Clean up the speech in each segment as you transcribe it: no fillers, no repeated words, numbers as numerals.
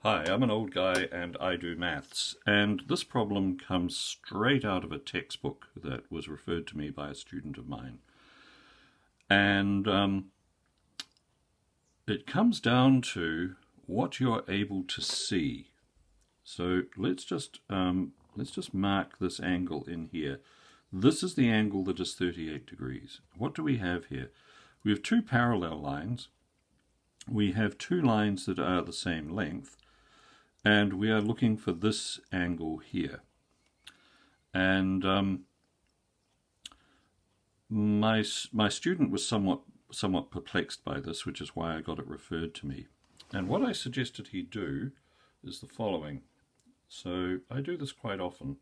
Hi, I'm an old guy and I do maths, and this problem comes straight out of a textbook that was referred to me by a student of mine. And it comes down to what you're able to see. So let's just mark this angle in here. This is the angle that is 38 degrees. What do we have here? We have two parallel lines. We have two lines that are the same length. And we are looking for this angle here. And my student was somewhat perplexed by this, which is why I got it referred to me. And what I suggested he do is the following. So I do this quite often.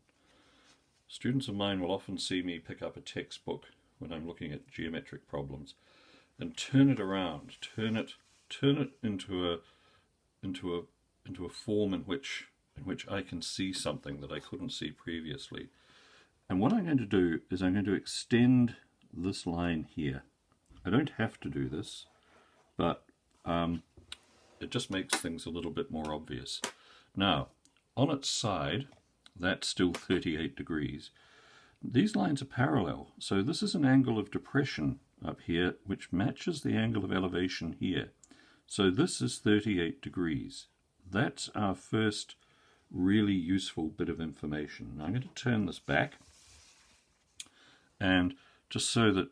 Students of mine will often see me pick up a textbook when I'm looking at geometric problems and turn it around, turn it into a form in which I can see something that I couldn't see previously. And what I'm going to do is I'm going to extend this line here. I don't have to do this, but it just makes things a little bit more obvious. Now, on its side, that's still 38 degrees. These lines are parallel, so this is an angle of depression up here which matches the angle of elevation here. So this is 38 degrees. That's our first really useful bit of information. Now I'm going to turn this back, and just so that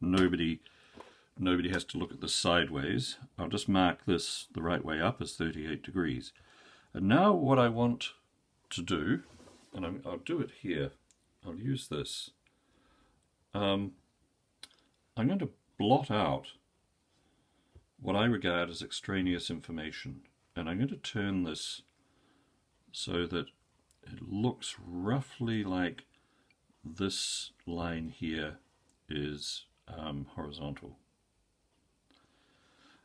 nobody has to look at this sideways, I'll just mark this the right way up as 38 degrees. And now what I want to do, and I'll do it here, I'll use this. I'm going to blot out what I regard as extraneous information, and I'm going to turn this so that it looks roughly like this line here is horizontal.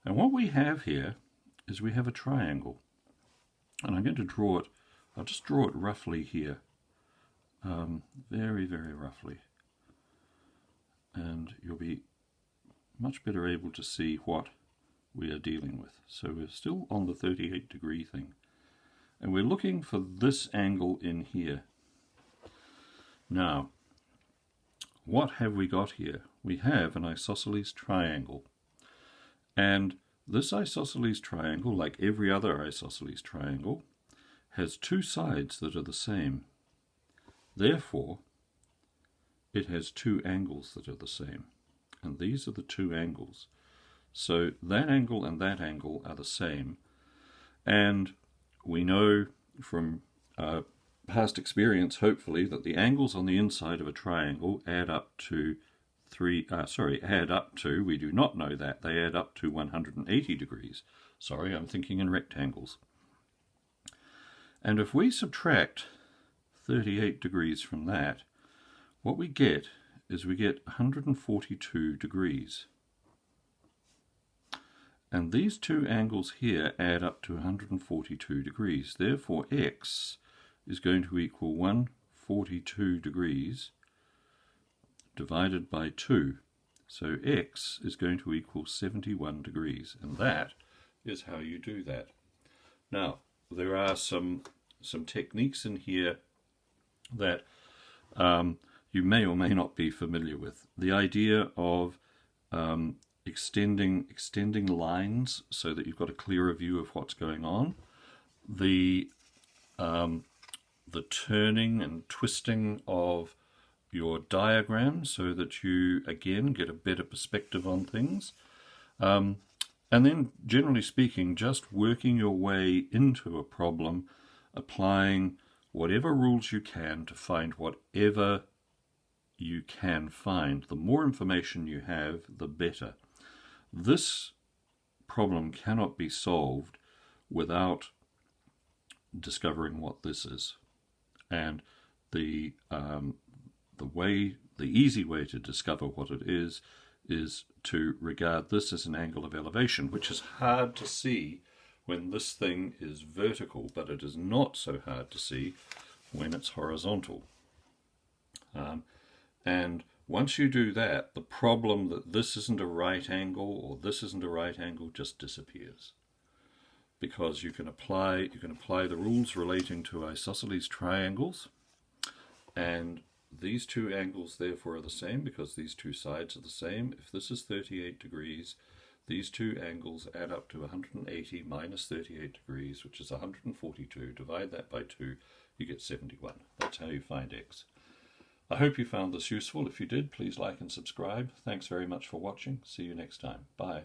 And what we have here is we have a triangle, and I'm going to draw it. I'll just draw it roughly here, very, very roughly, and you'll be much better able to see what we are dealing with. So we're still on the 38 degree thing, and we're looking for this angle in here. Now, what have we got here? We have an isosceles triangle, and this isosceles triangle, like every other isosceles triangle, has two sides that are the same. Therefore, it has two angles that are the same, and these are the two angles. So that angle and that angle are the same, and we know from past experience, hopefully, that the angles on the inside of a triangle add up to we do not know that, they add up to 180 degrees. Sorry, I'm thinking in rectangles. And if we subtract 38 degrees from that, what we get is we get 142 degrees. And these two angles here add up to 142 degrees. Therefore, x is going to equal 142 degrees divided by 2. So x is going to equal 71 degrees. And that is how you do that. Now, there are some techniques in here that you may or may not be familiar with. The idea of extending lines so that you've got a clearer view of what's going on. The turning and twisting of your diagram so that you again get a better perspective on things. And then, generally speaking, just working your way into a problem, applying whatever rules you can to find whatever you can find. The more information you have, the better. This problem cannot be solved without discovering what this is. And the easy way to discover what it is to regard this as an angle of elevation, which is hard to see when this thing is vertical, but it is not so hard to see when it's horizontal. And once you do that, the problem that this isn't a right angle or this isn't a right angle just disappears. because you can apply the rules relating to isosceles triangles, and these two angles therefore are the same because these two sides are the same. If this is 38 degrees, these two angles add up to 180 minus 38 degrees, which is 142. Divide that by 2, you get 71. That's how you find x. I hope you found this useful. If you did, please like and subscribe. Thanks very much for watching. See you next time. Bye.